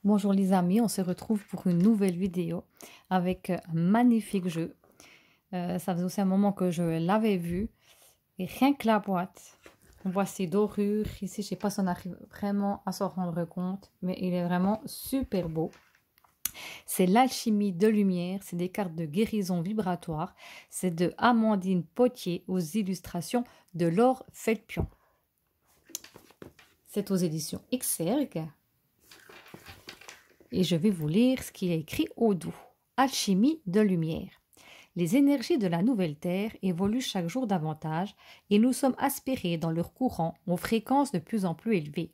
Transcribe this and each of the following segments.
Bonjour les amis, on se retrouve pour une nouvelle vidéo avec un magnifique jeu. Ça faisait aussi un moment que je l'avais vu et rien que la boîte, on voit ces dorures ici, je sais pas si on arrive vraiment à s'en rendre compte, mais il est vraiment super beau. C'est l'alchimie de lumière, c'est des cartes de guérison vibratoire, c'est de Amandine Potier aux illustrations de Laure Felpion. C'est aux éditions Exergue. Et je vais vous lire ce qu'il y a écrit au dos. Alchimie de lumière. Les énergies de la nouvelle Terre évoluent chaque jour davantage et nous sommes aspirés dans leur courant aux fréquences de plus en plus élevées.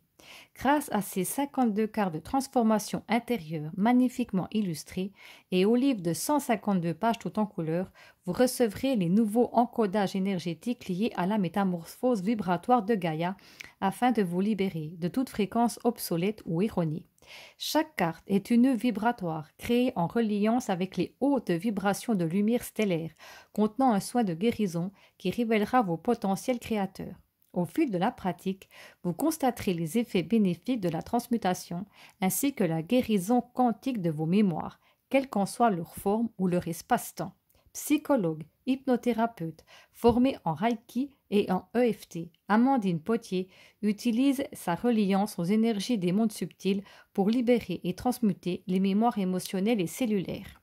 Grâce à ces 52 cartes de transformation intérieure magnifiquement illustrées et au livre de 152 pages tout en couleur, vous recevrez les nouveaux encodages énergétiques liés à la métamorphose vibratoire de Gaïa afin de vous libérer de toute fréquence obsolète ou erronée. Chaque carte est une vibratoire créée en reliance avec les hautes vibrations de lumière stellaire, contenant un soin de guérison qui révélera vos potentiels créateurs. Au fil de la pratique, vous constaterez les effets bénéfiques de la transmutation ainsi que la guérison quantique de vos mémoires, quelle qu'en soit leur forme ou leur espace-temps. Psychologue, hypnothérapeute, formée en Reiki et en EFT, Amandine Potier utilise sa reliance aux énergies des mondes subtils pour libérer et transmuter les mémoires émotionnelles et cellulaires.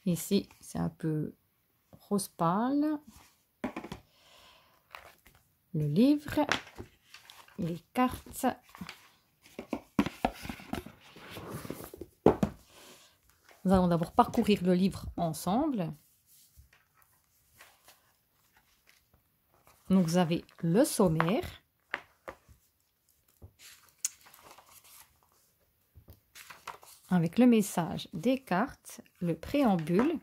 Ici, c'est un peu rose pâle. Le livre, les cartes. Nous allons d'abord parcourir le livre ensemble. Donc, vous avez le sommaire. Avec le message des cartes, le préambule.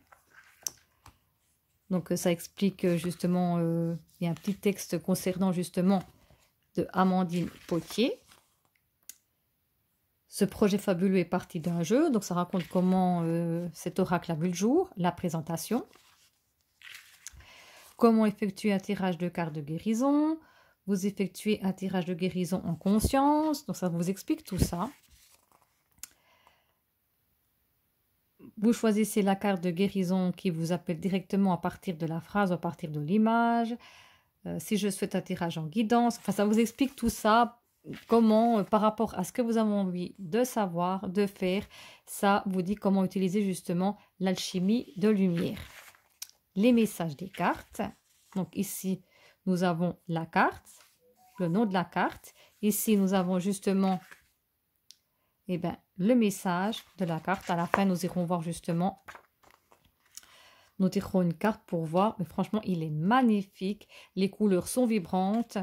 Donc, ça explique justement, il y a un petit texte concernant justement de Amandine Potier. Ce projet fabuleux est parti d'un jeu, donc ça raconte comment cet oracle a vu le jour, la présentation. Comment effectuer un tirage de cartes de guérison. Vous effectuez un tirage de guérison en conscience, donc ça vous explique tout ça. Vous choisissez la carte de guérison qui vous appelle directement à partir de la phrase ou à partir de l'image. Si je souhaite un tirage en guidance, enfin ça vous explique tout ça, comment par rapport à ce que vous avez envie de savoir, de faire, ça vous dit comment utiliser justement l'alchimie de lumière. Les messages des cartes. Donc ici, nous avons la carte, le nom de la carte. Ici, nous avons justement le message de la carte. À la fin, nous irons voir justement, nous tirerons une carte pour voir. Mais franchement, il est magnifique. Les couleurs sont vibrantes.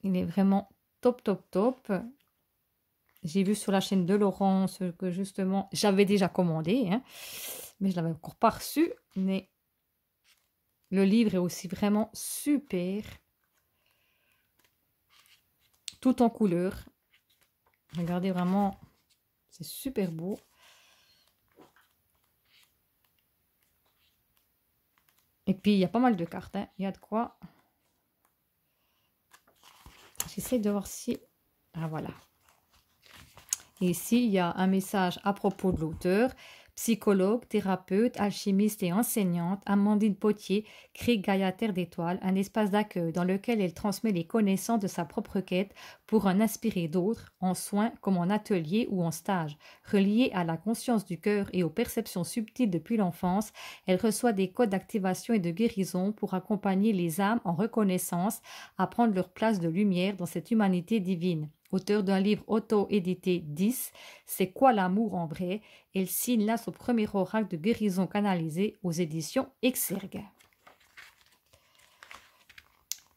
Il est vraiment top, top, top. J'ai vu sur la chaîne de Laurence que justement, j'avais déjà commandé, hein, mais je ne l'avais encore pas reçu. Mais le livre est aussi vraiment super. Tout en couleur. Regardez vraiment, c'est super beau. Et puis, il y a pas mal de cartes. Hein. Il y a de quoi. J'essaie de voir si... Ah, voilà. Et ici, il y a un message à propos de l'auteur. Psychologue, thérapeute, alchimiste et enseignante, Amandine Potier crée Gaïa Terre d'Étoiles, un espace d'accueil dans lequel elle transmet les connaissances de sa propre quête pour en inspirer d'autres, en soins comme en atelier ou en stage. Reliée à la conscience du cœur et aux perceptions subtiles depuis l'enfance, elle reçoit des codes d'activation et de guérison pour accompagner les âmes en reconnaissance à prendre leur place de lumière dans cette humanité divine. Auteur d'un livre auto-édité 10, C'est quoi l'amour en vrai? Elle signe là son premier oracle de guérison canalisé aux éditions Exergue.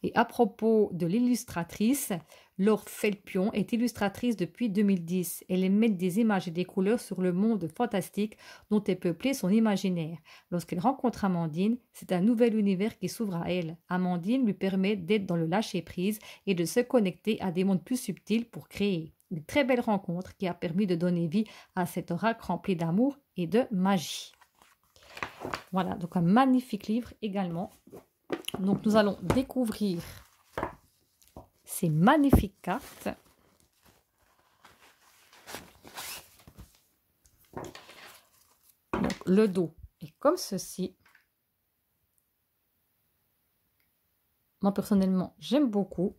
Et à propos de l'illustratrice, Laure Felpion est illustratrice depuis 2010. Elle émet des images et des couleurs sur le monde fantastique dont est peuplé son imaginaire. Lorsqu'elle rencontre Amandine, c'est un nouvel univers qui s'ouvre à elle. Amandine lui permet d'être dans le lâcher-prise et de se connecter à des mondes plus subtils pour créer. Une très belle rencontre qui a permis de donner vie à cet oracle rempli d'amour et de magie. Voilà, donc un magnifique livre également. Donc, nous allons découvrir ces magnifiques cartes. Donc, le dos est comme ceci. Moi, personnellement, j'aime beaucoup.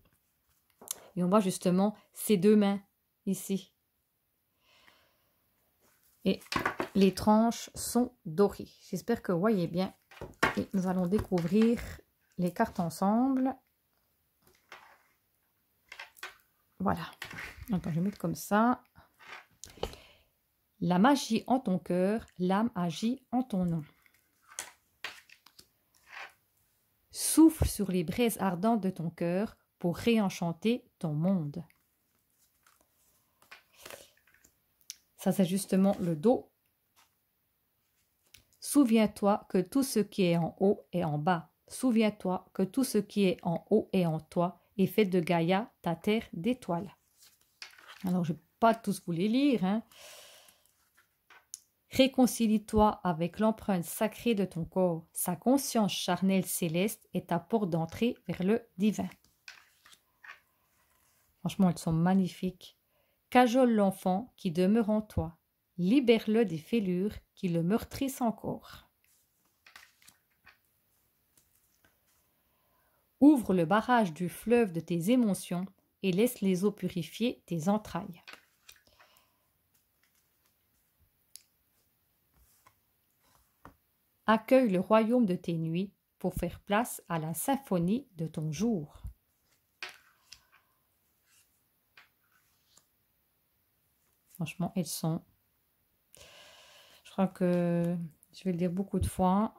Et on voit justement ces deux mains ici. Et les tranches sont dorées. J'espère que vous voyez bien. Et nous allons découvrir les cartes ensemble. Voilà. Attends, je vais mettre comme ça. La magie en ton cœur, l'âme agit en ton nom. Souffle sur les braises ardentes de ton cœur pour réenchanter ton monde. Ça, c'est justement le dos. Souviens-toi que tout ce qui est en haut est en bas. Souviens-toi que tout ce qui est en haut et en toi est fait de Gaïa, ta terre d'étoiles. Alors, je ne vais pas tous vous les lire. Hein. Réconcilie-toi avec l'empreinte sacrée de ton corps. Sa conscience charnelle céleste est ta porte d'entrée vers le divin. Franchement, elles sont magnifiques. Cajole l'enfant qui demeure en toi. Libère-le des fêlures qui le meurtrissent encore. Ouvre le barrage du fleuve de tes émotions et laisse les eaux purifier tes entrailles. Accueille le royaume de tes nuits pour faire place à la symphonie de ton jour. Franchement, elles sont... Je crois que je vais le dire beaucoup de fois,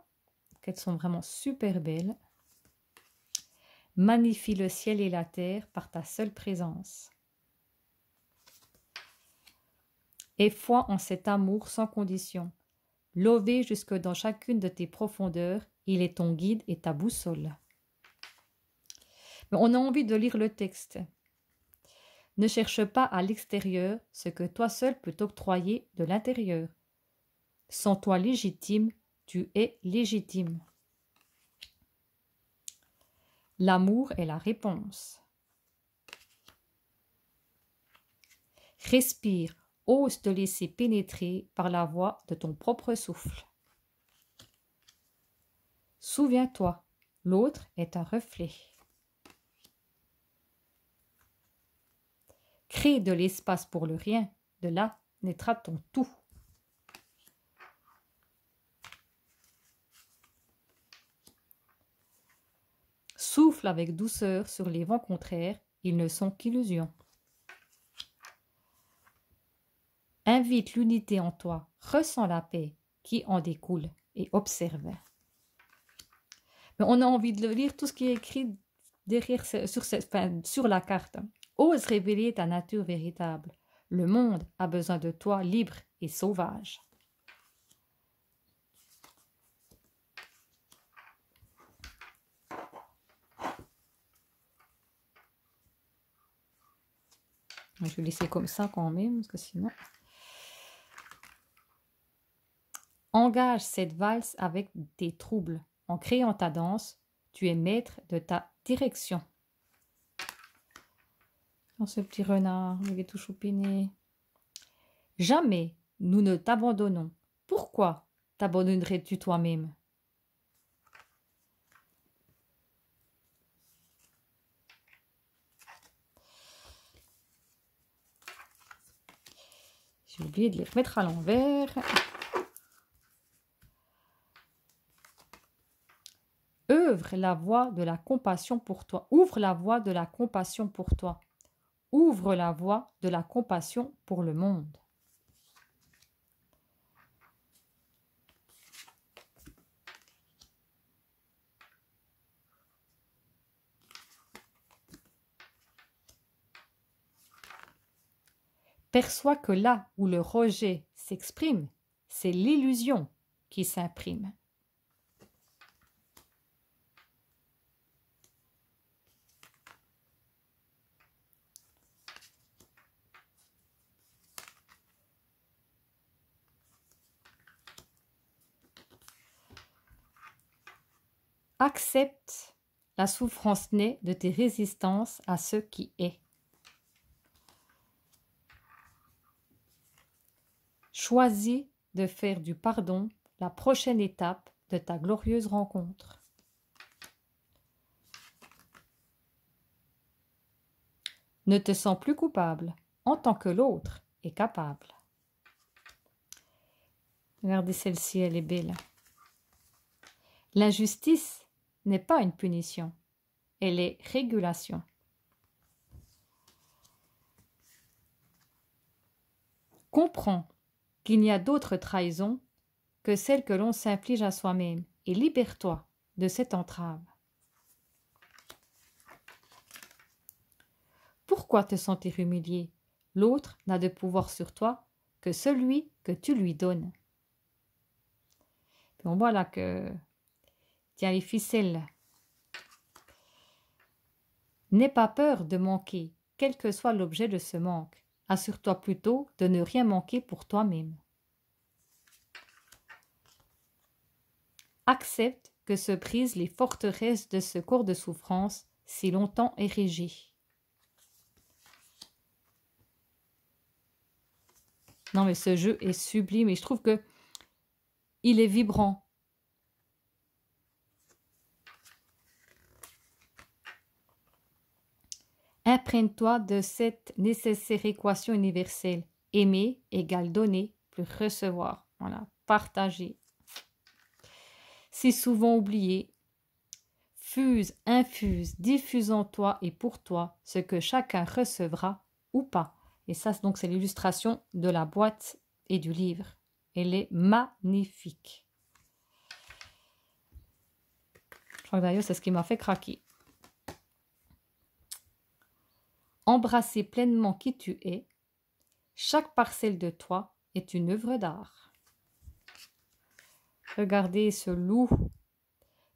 qu'elles sont vraiment super belles. Magnifie le ciel et la terre par ta seule présence. Aie foi en cet amour sans condition. Lové jusque dans chacune de tes profondeurs, il est ton guide et ta boussole. Mais on a envie de lire le texte. Ne cherche pas à l'extérieur ce que toi seul peux t'octroyer de l'intérieur. Sans toi légitime, tu es légitime. L'amour est la réponse. Respire, ose te laisser pénétrer par la voix de ton propre souffle. Souviens-toi, l'autre est un reflet. Crée de l'espace pour le rien, de là naîtra ton tout. Souffle avec douceur sur les vents contraires, ils ne sont qu'illusions. Invite l'unité en toi, ressens la paix qui en découle et observe. Mais on a envie de lire tout ce qui est écrit derrière, sur la carte. Ose révéler ta nature véritable. Le monde a besoin de toi libre et sauvage. Je vais laisser comme ça quand même, parce que sinon... Engage cette valse avec tes troubles. En créant ta danse, tu es maître de ta direction. Oh, ce petit renard, il est tout choupiné. Jamais nous ne t'abandonnons. Pourquoi t'abandonnerais-tu toi-même? J'ai oublié de les remettre à l'envers. Ouvre la voie de la compassion pour toi. Ouvre la voie de la compassion pour toi. Ouvre la voie de la compassion pour le monde. Perçois que là où le rejet s'exprime, c'est l'illusion qui s'imprime. Accepte la souffrance née de tes résistances à ce qui est. Choisis de faire du pardon la prochaine étape de ta glorieuse rencontre. Ne te sens plus coupable en tant que l'autre est capable. Regardez celle-ci, elle est belle. L'injustice n'est pas une punition, elle est régulation. Comprends qu'il n'y a d'autre trahison que celle que l'on s'inflige à soi-même et libère-toi de cette entrave. Pourquoi te sentir humilié? L'autre n'a de pouvoir sur toi que celui que tu lui donnes. Puis on voit là que, tiens, les ficelles. N'aie pas peur de manquer, quel que soit l'objet de ce manque. Assure-toi plutôt de ne rien manquer pour toi-même. Accepte que se brisent les forteresses de ce corps de souffrance si longtemps érigé. Non mais ce jeu est sublime et je trouve que il est vibrant. Imprègne-toi de cette nécessaire équation universelle. Aimer égale donner plus recevoir. Voilà, partager. Si souvent oublié, fuse, infuse, diffuse en toi et pour toi ce que chacun recevra ou pas. Et ça, donc, c'est l'illustration de la boîte et du livre. Elle est magnifique. Je crois que d'ailleurs, c'est ce qui m'a fait craquer. Embrasser pleinement qui tu es, chaque parcelle de toi est une œuvre d'art. Regardez ce loup.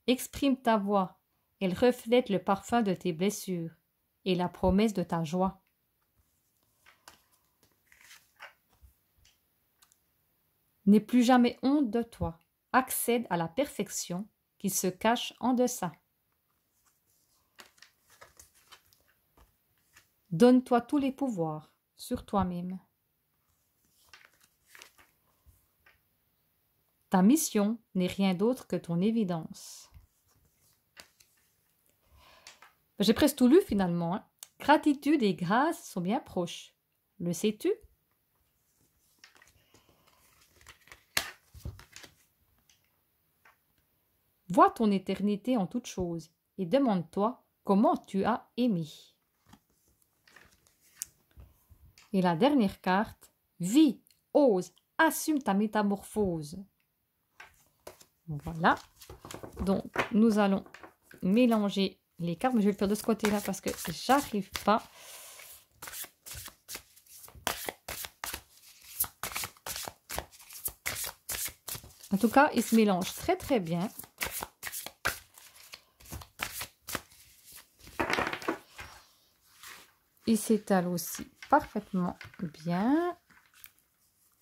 Exprime ta voix. Elle reflète le parfum de tes blessures et la promesse de ta joie. N'aie plus jamais honte de toi. Accède à la perfection qui se cache en deçà. Donne-toi tous les pouvoirs sur toi-même. Ta mission n'est rien d'autre que ton évidence. J'ai presque tout lu finalement. Hein. Gratitude et grâce sont bien proches. Le sais-tu? Vois ton éternité en toutes choses et demande-toi comment tu as aimé. Et la dernière carte, vis, ose, assume ta métamorphose. Voilà. Donc, nous allons mélanger les cartes. Mais je vais le faire de ce côté-là parce que j'arrive pas. En tout cas, ils se mélangent très très bien. Ils s'étalent aussi parfaitement bien.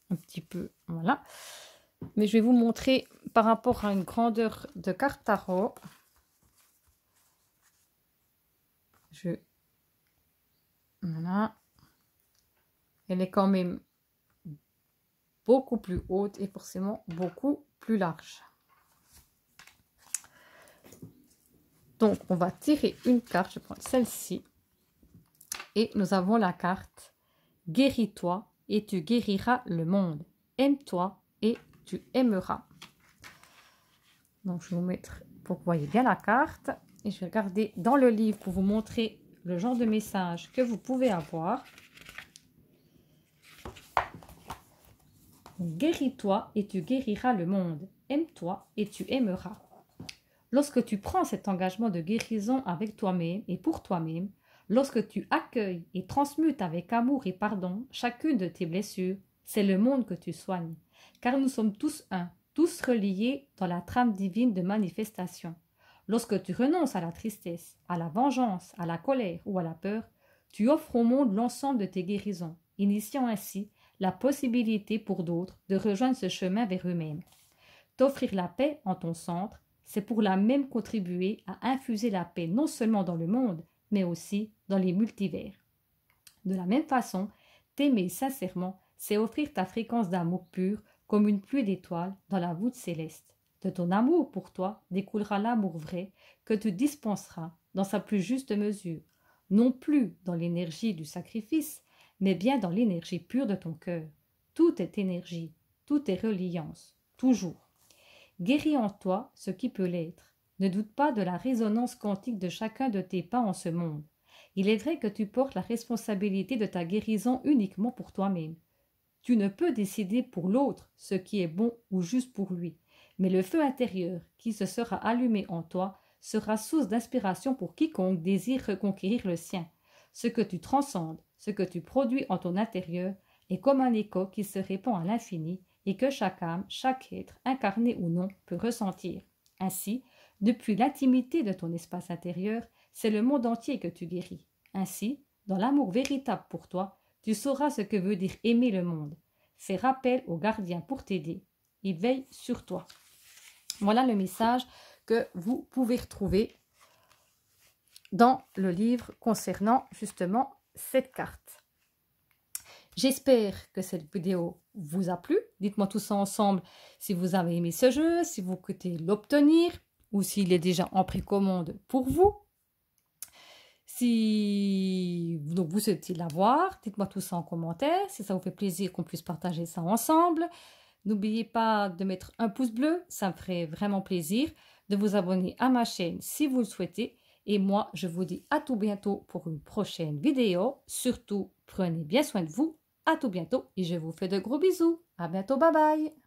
Un petit peu, voilà. Mais je vais vous montrer par rapport à une grandeur de carte tarot. Voilà. Elle est quand même beaucoup plus haute et forcément beaucoup plus large. Donc, on va tirer une carte. Je prends celle-ci. Et nous avons la carte « Guéris-toi et tu guériras le monde. Aime-toi et tu aimeras. » Donc, je vais vous mettre pour que vous voyez bien la carte. Et je vais regarder dans le livre pour vous montrer le genre de message que vous pouvez avoir. Guéris-toi et tu guériras le monde. Aime-toi et tu aimeras. Lorsque tu prends cet engagement de guérison avec toi-même et pour toi-même, lorsque tu accueilles et transmutes avec amour et pardon chacune de tes blessures, c'est le monde que tu soignes. Car nous sommes tous un, tous reliés dans la trame divine de manifestation. Lorsque tu renonces à la tristesse, à la vengeance, à la colère ou à la peur, tu offres au monde l'ensemble de tes guérisons, initiant ainsi la possibilité pour d'autres de rejoindre ce chemin vers eux-mêmes. T'offrir la paix en ton centre, c'est pour la même contribuer à infuser la paix non seulement dans le monde, mais aussi dans les multivers. De la même façon, t'aimer sincèrement, c'est offrir ta fréquence d'amour pur comme une pluie d'étoiles dans la voûte céleste. De ton amour pour toi découlera l'amour vrai que tu dispenseras dans sa plus juste mesure, non plus dans l'énergie du sacrifice, mais bien dans l'énergie pure de ton cœur. Tout est énergie, tout est reliance, toujours. Guéris en toi ce qui peut l'être. Ne doute pas de la résonance quantique de chacun de tes pas en ce monde. Il est vrai que tu portes la responsabilité de ta guérison uniquement pour toi-même. Tu ne peux décider pour l'autre ce qui est bon ou juste pour lui, mais le feu intérieur qui se sera allumé en toi sera source d'inspiration pour quiconque désire reconquérir le sien. Ce que tu transcendes, ce que tu produis en ton intérieur, est comme un écho qui se répand à l'infini et que chaque âme, chaque être, incarné ou non, peut ressentir. Ainsi, depuis l'intimité de ton espace intérieur, c'est le monde entier que tu guéris. Ainsi, dans l'amour véritable pour toi, tu sauras ce que veut dire aimer le monde. Fais rappel au gardien pour t'aider. Il veille sur toi. Voilà le message que vous pouvez retrouver dans le livre concernant justement cette carte. J'espère que cette vidéo vous a plu. Dites-moi tout ça ensemble si vous avez aimé ce jeu, si vous souhaitez l'obtenir ou s'il est déjà en précommande pour vous. Si donc vous souhaitez l'avoir, dites-moi tout ça en commentaire. Si ça vous fait plaisir qu'on puisse partager ça ensemble. N'oubliez pas de mettre un pouce bleu, ça me ferait vraiment plaisir. De vous abonner à ma chaîne si vous le souhaitez. Et moi, je vous dis à tout bientôt pour une prochaine vidéo. Surtout, prenez bien soin de vous. À tout bientôt et je vous fais de gros bisous. À bientôt, bye bye.